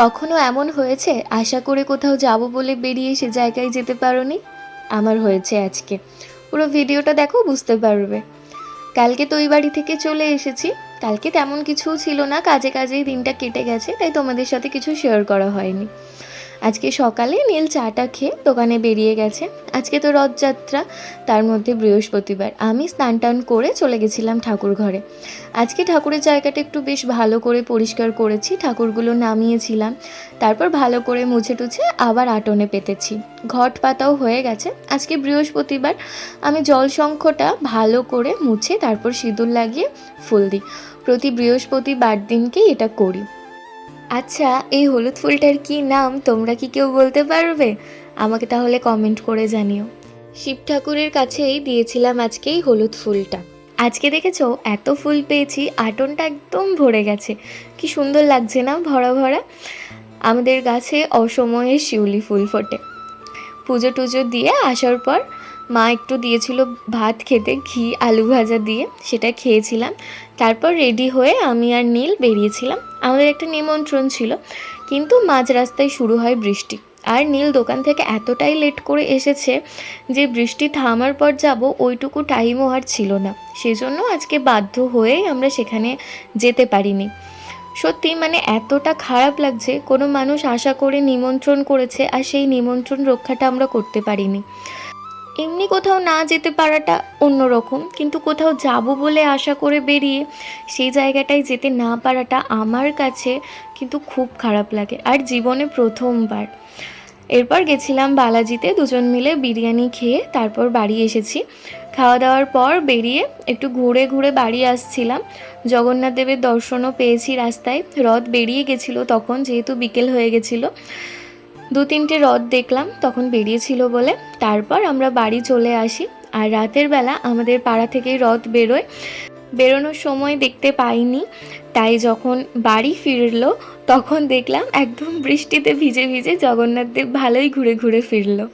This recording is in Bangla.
কখনো এমন হয়েছে আশা করে কোথাও যাব বলে বেরিয়ে সে জায়গায় যেতে পারোনি? আমার হয়েছে আজকে। পুরো ভিডিওটা দেখো, বুঝতে পারবে। কালকে তো ওই বাড়ি থেকে চলে এসেছি। কালকে তেমন কিছুও ছিল না, কাজে কাজেই দিনটা কেটে গেছে, তাই তোমাদের সাথে কিছু শেয়ার করা হয়নি। আজকে সকালে নীল চাটা খেয়ে দোকানে বেরিয়ে গেছে। আজকে তো রথযাত্রা, তার মধ্যে বৃহস্পতিবার। আমি স্নান টান করে চলে গেছিলাম ঠাকুর ঘরে। আজকে ঠাকুরের জায়গাটা একটু বেশ ভালো করে পরিষ্কার করেছি, ঠাকুরগুলো নামিয়েছিলাম, তারপর ভালো করে মুছে টুছে আবার আটনে পেতেছি। ঘট পাতাও হয়ে গেছে। আজকে বৃহস্পতিবার, আমি জল শঙ্খটা ভালো করে মুছে তারপর সিঁদুর লাগিয়ে ফুল দিই। প্রতি বৃহস্পতিবার দিনকেই এটা করি। আচ্ছা, এই হলুদ ফুলটার কি নাম তোমরা কি কেউ বলতে পারবে? আমাকে তাহলে কমেন্ট করে জানিও। শিব ঠাকুরের কাছেই দিয়েছিলাম আজকে এই হলুদ ফুলটা। আজকে দেখেছো এত ফুল পেয়েছি, আটনটা একদম ভরে গেছে। কি সুন্দর লাগছে না, ভরা ভরা। আমাদের গাছে অসময়ে শিউলি ফুল ফোটে। পুজো টুজো দিয়ে আসার পর মা একটু দিয়েছিল ভাত খেতে, ঘি আলু ভাজা দিয়ে, সেটা খেয়েছিলাম। তারপর রেডি হয়ে আমি আর নীল বেরিয়েছিলাম। আমাদের একটা নিমন্ত্রণ ছিল, কিন্তু মাঝ রাস্তায় শুরু হয় বৃষ্টি। আর নীল দোকান থেকে এতটাই লেট করে এসেছে যে বৃষ্টি থামার পর যাব ওইটুকু টাইমও আর ছিল না। সেজন্য আজকে বাধ্য হয়েই আমরা সেখানে যেতে পারিনি। সত্যি মানে এতটা খারাপ লাগছে, কোনো মানুষ আশা করে নিমন্ত্রণ করেছে আর সেই নিমন্ত্রণ রক্ষাটা আমরা করতে পারিনি। এমনি কোথাও না যেতে পারাটা অন্যরকম, কিন্তু কোথাও যাব বলে আশা করে বেরিয়ে সেই জায়গাটায় যেতে না পারাটা আমার কাছে কিন্তু খুব খারাপ লাগে, আর জীবনে প্রথমবার। এরপর গেছিলাম বালাজিতে, দুজন মিলে বিরিয়ানি খেয়ে তারপর বাড়ি এসেছি। খাওয়া দাওয়ার পর বেরিয়ে একটু ঘুরে ঘুরে বাড়ি আসছিলাম। জগন্নাথ দেবের দর্শনও পেয়েছি রাস্তায়। রথ বেরিয়ে গেছিলো তখন, যেহেতু বিকেল হয়ে গেছিলো। 2-3টে রথ দেখলাম তখন বেরিয়েছিল বলে। তারপর আমরা বাড়ি চলে আসি। আর রাতের বেলা আমাদের পাড়া থেকেই রথ বেরোয়। বেরোনোর সময় দেখতে পাইনি, তাই যখন বাড়ি ফিরলো তখন দেখলাম একদম বৃষ্টিতে ভিজে ভিজে জগন্নাথ দেব ভালোই ঘুরে ঘুরে ফিরলো।